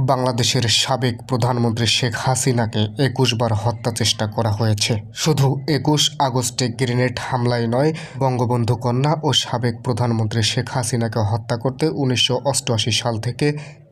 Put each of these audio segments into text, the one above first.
বাংলাদেশের সাবেক প্রধানমন্ত্রী শেখ হাসিনাকে ২১ বার হত্যা চেষ্টা করা হয়েছে। শুধু ২১ আগস্টে গ্রেনেড হামলায় নয়, বঙ্গবন্ধু কন্যা ও সাবেক প্রধানমন্ত্রী শেখ হাসিনাকে হত্যা করতে ১৯৮৮ সাল থেকে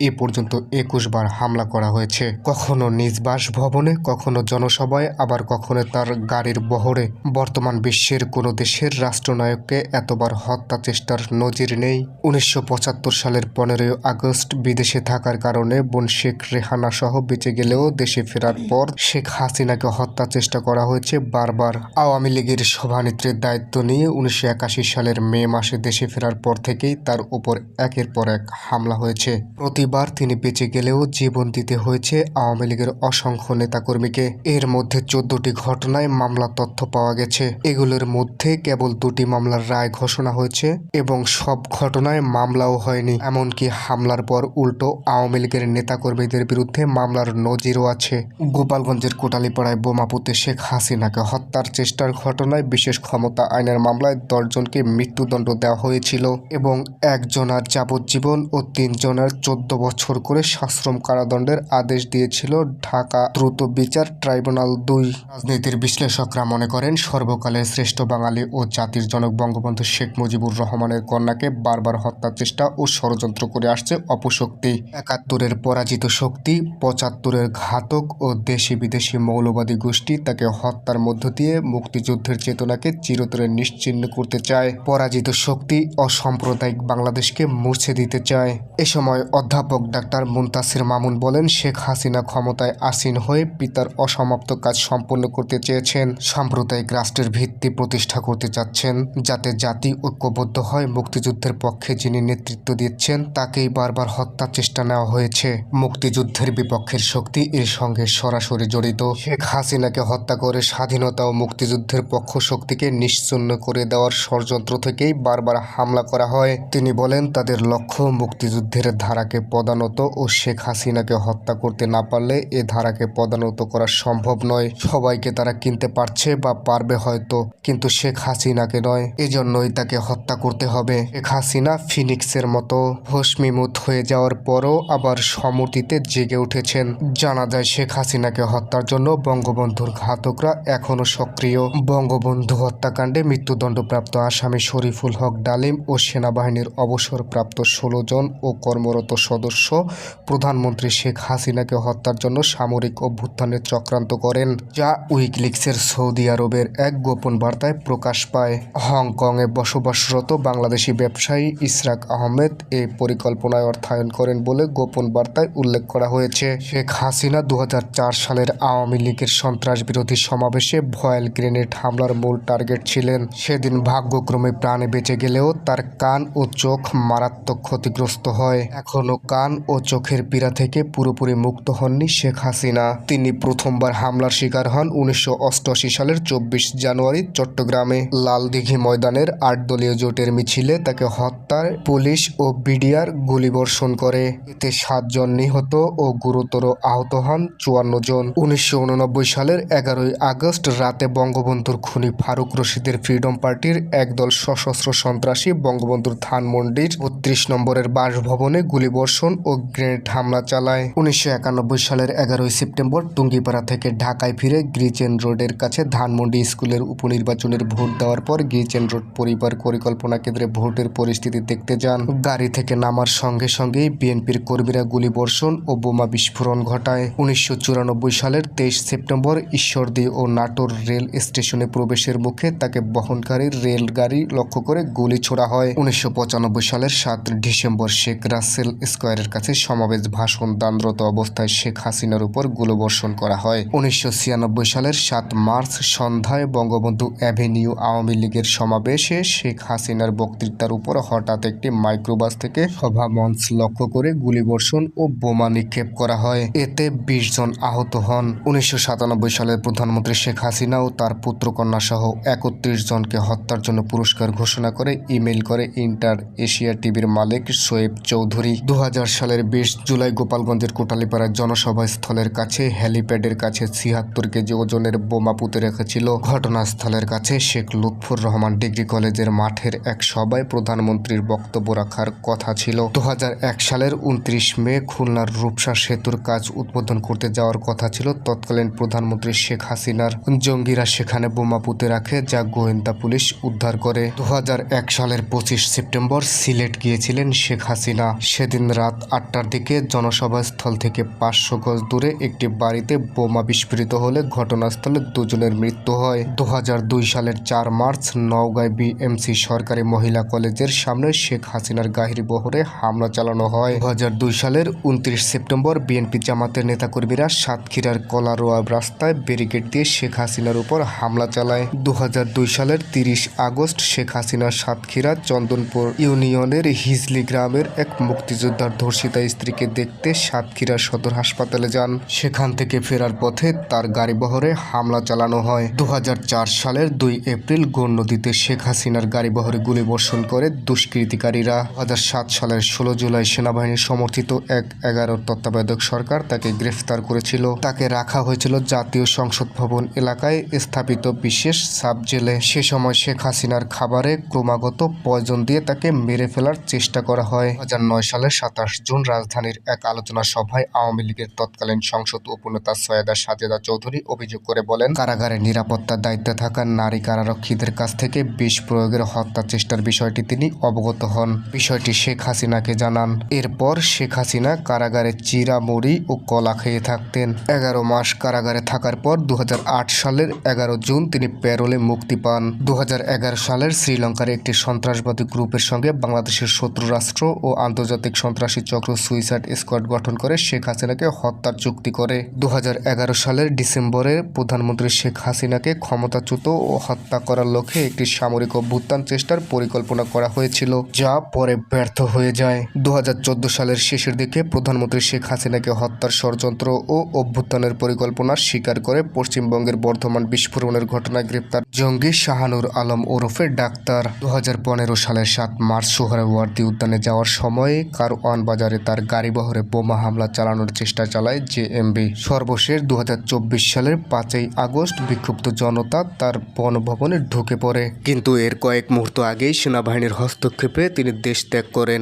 এ পর্যন্ত ২১ বার হামলা করা হয়েছে। কখনো নিজ বাসভবনে, কখনো জনসভায়, আবার কখনো তার গাড়ির বহরে। বর্তমান বিশ্বের কোনো দেশের রাষ্ট্রনায়ককে এতবার হত্যা চেষ্টার নজির নেই। ১৯৭৫ সালের ১৫ই আগস্ট বিদেশে থাকার কারণে বোন শেখ রেহানা সহ বেঁচে গেলেও দেশে ফেরার পর শেখ হাসিনাকে হত্যা চেষ্টা করা হয়েছে বারবার। আওয়ামী লীগের সভানেত্রীর দায়িত্ব নিয়ে ১৯৮১ সালের মে মাসে দেশে ফেরার পর থেকেই তার উপর একের পর এক হামলা হয়েছে। প্রতিবার তিনি বেঁচে গেলেও জীবন দিতে হয়েছে আওয়ামী লীগের অসংখ্য নেতাকর্মীকে। এর মধ্যে ১৪টি ঘটনায় মামলা তথ্য পাওয়া গেছে। এগুলোর মধ্যে কেবল ২টি মামলার রায় ঘোষণা হয়েছে এবং সব ঘটনায় মামলাও হয়নি। এমনকি হামলার পর উল্টো আওয়ামী লীগের নেতাকর্মীদের বিরুদ্ধে মামলার নজিরও আছে। গোপালগঞ্জের কোটালীপাড়ায় বোমা পুঁতে শেখ হাসিনাকে হত্যার চেষ্টার ঘটনায় বিশেষ ক্ষমতা আইনের মামলায় ১০ জনকে মৃত্যুদণ্ড দেওয়া হয়েছিল এবং একজনার যাবজ্জীবন ও ৩ জনের ১৪ বছর করে সশ্রম কারাদণ্ডের আদেশ দিয়েছিল ঢাকা দ্রুত বিচার ট্রাইব্যুনাল ২। রাজনীতির বিশ্লেষকরা মনে করেন, সর্বকালের শ্রেষ্ঠ বাঙালি ও জাতির জনক বঙ্গবন্ধু শেখ মুজিবুর রহমানের কন্যাকে বারবার হত্যার চেষ্টা ও ষড়যন্ত্র করে আসছে অপশক্তি। ৭১-এর পরাজিত শক্তি, ৭৫-এর ঘাতক ও দেশি বিদেশি মৌলবাদী গোষ্ঠী তাকে হত্যার মধ্য দিয়ে মুক্তিযুদ্ধের চেতনাকে চিরতরে নিশ্চিহ্ন করতে চায়। পরাজিত শক্তি অসাম্প্রদায়িক বাংলাদেশকে মুছে দিতে চায়। এ সময় অধ্যাপক ডাক্তার মুনতাসির মামুন বলেন, শেখ হাসিনা ক্ষমতায় আসীন হয়ে পিতার অসমাপ্ত কাজ সম্পন্ন করতে চেয়েছেন। সাম্প্রদায়িক রাষ্ট্রের ভিত্তি প্রতিষ্ঠা করতে চাচ্ছেন, যাতে জাতি ঐক্যবদ্ধ হয়। মুক্তিযুদ্ধের পক্ষে যিনি নেতৃত্ব দিচ্ছেন তাকেই বারবার হত্যার চেষ্টা নেওয়া হয়েছে। মুক্তিযুদ্ধের বিপক্ষের শক্তি এর সঙ্গে সরাসরি জড়িত। শেখ হাসিনাকে হত্যা করে স্বাধীনতা ও মুক্তিযুদ্ধের পক্ষ শক্তিকে নিশ্চিহ্ন করে দেওয়ার ষড়যন্ত্র থেকেই বারবার হামলা করা হয়। তিনি বলেন, তাদের লক্ষ্য মুক্তিযুদ্ধের ধারাকে পদানত ও শেখ হাসিনাকে হত্যা করতে না পারলে এ ধারাকে পদানত করা সম্ভব নয়। সবাইকে তারা কিনতে পারছে বা পারবে হয়তো, কিন্তু শেখ হাসিনাকে নয়। এজন্যই তাকে হত্যা করতে হবে। শেখ হাসিনা ফিনিক্সের মতো ভস্মীভূত হয়ে যাওয়ার পরও আবার সমুদ্রিতে জেগে উঠেছেন। জানা যায়, শেখ হাসিনাকে হত্যার জন্য বঙ্গবন্ধুর ঘাতকরা এখনও সক্রিয়। বঙ্গবন্ধু হত্যাকাণ্ডে মৃত্যুদণ্ডপ্রাপ্ত আসামি শরীফুল হক ডালিম ও সেনাবাহিনীর অবসরপ্রাপ্ত ১৬ জন ও কর্মরত সদস্য প্রধানমন্ত্রী শেখ হাসিনাকে হত্যার জন্য সামরিক অভ্যুত্থানের চক্রান্ত করেন, যা উইকিলিক্সের সৌদি আরবের এক গোপন বার্তায় প্রকাশ পায়। হংকংয়ে বসবাসরত বাংলাদেশি ব্যবসায়ী ইশরাক আহমেদ এই পরিকল্পনায় অর্থায়ন করেন বলে গোপন বার্তায় উল্লেখ করা হয়েছে। শেখ হাসিনা ২০০৪ সালের আওয়ামী লীগের সন্ত্রাস বিরোধী সমাবেশে ভয়েল গ্রেনেড হামলার মূল টার্গেট ছিলেন। সেদিন ভাগ্যক্রমে প্রাণে বেঁচে গেলেও তার কান ও চোখ মারাত্মক ক্ষতিগ্রস্ত হয়। এখনও কান ও চোখের পীড়া থেকে পুরোপুরি মুক্ত হননি শেখ হাসিনা। তিনি প্রথমবার হামলার শিকার হন ১৯৮৮ সালের ২৪ জানুয়ারি চট্টগ্রামে। লালদিঘি ময়দানের ৮ দলীয় জোটের মিছিলে তাকে হত্যায় পুলিশ ও বিডিআর গুলিবর্ষণ করে। এতে ৭ জন নিহত ও গুরুতর আহত হন ৫৪ জন। ১৯৮৯ সালের ১১ই আগস্ট রাতে বঙ্গবন্ধুর খুনি ফারুক রশিদের ফ্রিডম পার্টির একদল সশস্ত্র সন্ত্রাসী বঙ্গবন্ধুর ধানমন্ডির ৩২ নম্বরের বাসভবনে গুলিবর্ষণ ও গ্রেনেড হামলা চালায়। ১৯৯১ সালের ১১ই সেপ্টেম্বর টুঙ্গিপাড়া থেকে ঢাকায় ফিরে গিরিচেন রোডের কাছে ধানমন্ডি স্কুলের উপনির্বাচনের ভোট দেওয়ার পর গিরিচেন রোড পরিবার পরিকল্পনা কেন্দ্রে ভোটের পরিস্থিতি দেখতে যান। গাড়ি থেকে নামার সঙ্গে সঙ্গেই বিএনপির কর্মীরা গুলিবর্ষণ ও বোমা বিস্ফোরণ ঘটায়। ১৯৯৪ সালের ২৩ সেপ্টেম্বর ঈশ্বরদী ও নাটোর রেল স্টেশনে প্রবেশের মুখে তাকে বহনকারী রেলগাড়ি লক্ষ্য করে গুলি ছোড়া হয়। ১৯৯৫ সালের ৭ ডিসেম্বর শেখ রাসেল স্কয়ারের কাছে সমাবেশ ভাষণ দানরত অবস্থায় শেখ হাসিনার উপর গুলিবর্ষণ করা হয়। ১৯৯৬ সালের ৭ মার্চ সন্ধ্যায় বঙ্গবন্ধু অ্যাভিনিউ আওয়ামী লীগের সমাবেশে শেখ হাসিনার বক্তৃতার উপর হঠাৎ একটি মাইক্রোবাস থেকে সভা মঞ্চ লক্ষ্য করে গুলিবর্ষণ ও বোমা নিক্ষেপ করা হয়। এতে ২০ জন আহত হন। ১৯৯৭ সালের প্রধানমন্ত্রী শেখ হাসিনা ও তার পুত্রকন্যা সহ ৩১ জনকে হত্যার জন্য পুরস্কার ঘোষণা করে ইমেইল করে ইন্টার এশিয়া টিভির মালিক শোয়েব চৌধুরী। সালের 20 জুলাই গোপালগঞ্জের কোটালীপাড়ার জনসভা স্থলের কাছে হেলিপ্যাডের কাছে ৭৬ কেজি ওজনের বোমা পুঁতে রেখেছিল। ঘটনাস্থলের কাছে শেখ লুৎফর রহমান ডিগ্রি কলেজের মাঠের এক সভায় প্রধানমন্ত্রীর বক্তব্য রাখার কথা ছিল। 2001 সালের 29 মে খুলনার রূপসা সেতুর কাজ উদ্বোধন করতে যাওয়ার কথা ছিল তৎকালীন প্রধানমন্ত্রী শেখ হাসিনার। জঙ্গিরা সেখানে বোমা পুঁতে রাখে, যা গোয়েন্দা পুলিশ উদ্ধার করে। 2001 সালের 25 সেপ্টেম্বর সিলেট গিয়েছিলেন শেখ হাসিনা। সেদিন রাত 8টার দিকে জনসভা স্থল থেকে 500 গজ দূরে একটি বাড়িতে বোমা বিস্ফোরিত হলে ঘটনাস্থলে দুজনের মৃত্যু হয়। 2002 সালের 4 মার্চ নওগাঁয় বিএমসি সরকারি মহিলা কলেজের সামনে শেখ হাসিনার গাড়ি বহরে হামলা চালানো হয়। 2002 সালের 29 সেপ্টেম্বর বিএনপি জামাতের নেতাকর্মীরা সাতক্ষীরার কলারোয়া রাস্তায় ব্যারিকেড দিয়ে শেখ হাসিনার উপর হামলা চালায়। 2002 সালের 30 আগস্ট শেখ হাসিনা সাতক্ষীরা চন্দনপুর ইউনিয়নের হিজলি গ্রামের এক মুক্তিযোদ্ধার ধর্ষিতা স্ত্রীকে দেখতে সাতক্ষীরা সদর হাসপাতালে যান। সেখান থেকে ফেরার পথে তার গাড়িবহরে হামলা চালানো হয়। 2004 সালের 2 এপ্রিল গোন নদীতে শেখ হাসিনার গাড়িবহরে গুলিবর্ষণ করে দুষ্কৃতিকারীরা। 2007 সালের 16 জুলাই সেনাবাহিনী সমর্থিত এক 11 তত্ত্বাবধায়ক সরকার তাকে গ্রেফতার করেছিল। তাকে রাখা হয়েছিল জাতীয় সংসদ ভবন এলাকায় স্থাপিত বিশেষ সাব জেলে। সে সময় শেখ হাসিনার খাবারে ক্রমাগত পয়জন দিয়ে তাকে মেরে ফেলার চেষ্টা করা হয়। 2009 সালের 27 জুন রাজধানীর এক আলোচনা সভায় আওয়ামী লীগের তৎকালীন সংসদ উপনেতা সৈয়দা সাজেদা চৌধুরী অভিযোগ করে বলেন, কারাগারে নিরাপত্তার দায়িত্বে থাকা নারী কারারক্ষীদের কাছ থেকে বিষ প্রয়োগের হত্যা চেষ্টার বিষয়টি তিনি অবগত হন। বিষয়টি শেখ হাসিনাকে জানান। এরপর শেখ হাসিনা কারাগারে চিরা মুড়ি ও কলা খেয়ে থাকতেন। 11 মাস কারাগারে থাকার পর 2008 সালের 11 জুন তিনি প্যারোলে মুক্তি পান। 2011 সালের শ্রীলঙ্কার একটি সন্ত্রাসবাদী গ্রুপের সঙ্গে বাংলাদেশের শত্রু রাষ্ট্র ও আন্তর্জাতিক সন্ত্রাসী চক্র সুইসাইড স্কোয়াড গঠন করে শেখ হাসিনাকে হত্যার চুক্তি করে। 2011 সালের ডিসেম্বরে প্রধানমন্ত্রী শেখ হাসিনাকে ক্ষমতাচ্যুত ও হত্যা করার লক্ষ্যে একটি সামরিক অভ্যুত্থান চেষ্টার পরিকল্পনা করা হয়েছিল, যা পরে ব্যর্থ হয়ে যায়। 2014 সালের শেষের দিকে প্রধানমন্ত্রী শেখ হাসিনাকে হত্যার ষড়যন্ত্র ও অভ্যুত্থানের পরিকল্পনা স্বীকার করে পশ্চিমবঙ্গের বর্ধমান বিস্ফোরণের ঘটনায় গ্রেপ্তার জঙ্গি শাহানুর আলম ওরফে ডাক্তার। 2015 সালের 7 মার্চ সোহরাওয়ার্দী উদ্যানে যাওয়ার সময় কারওয়ান বাজারে তার গাড়িবহরে বোমা হামলা চালানোর চেষ্টা চালায় জেএমবি। সর্বশেষ 2024 সালের 5 আগস্ট বিক্ষুব্ধ জনতা তার বনভবনে ঢুকে পড়ে, কিন্তু এর কয়েক মুহূর্ত আগেই সেনাবাহিনীর হস্তক্ষেপে তিনি দেশ ত্যাগ করেন।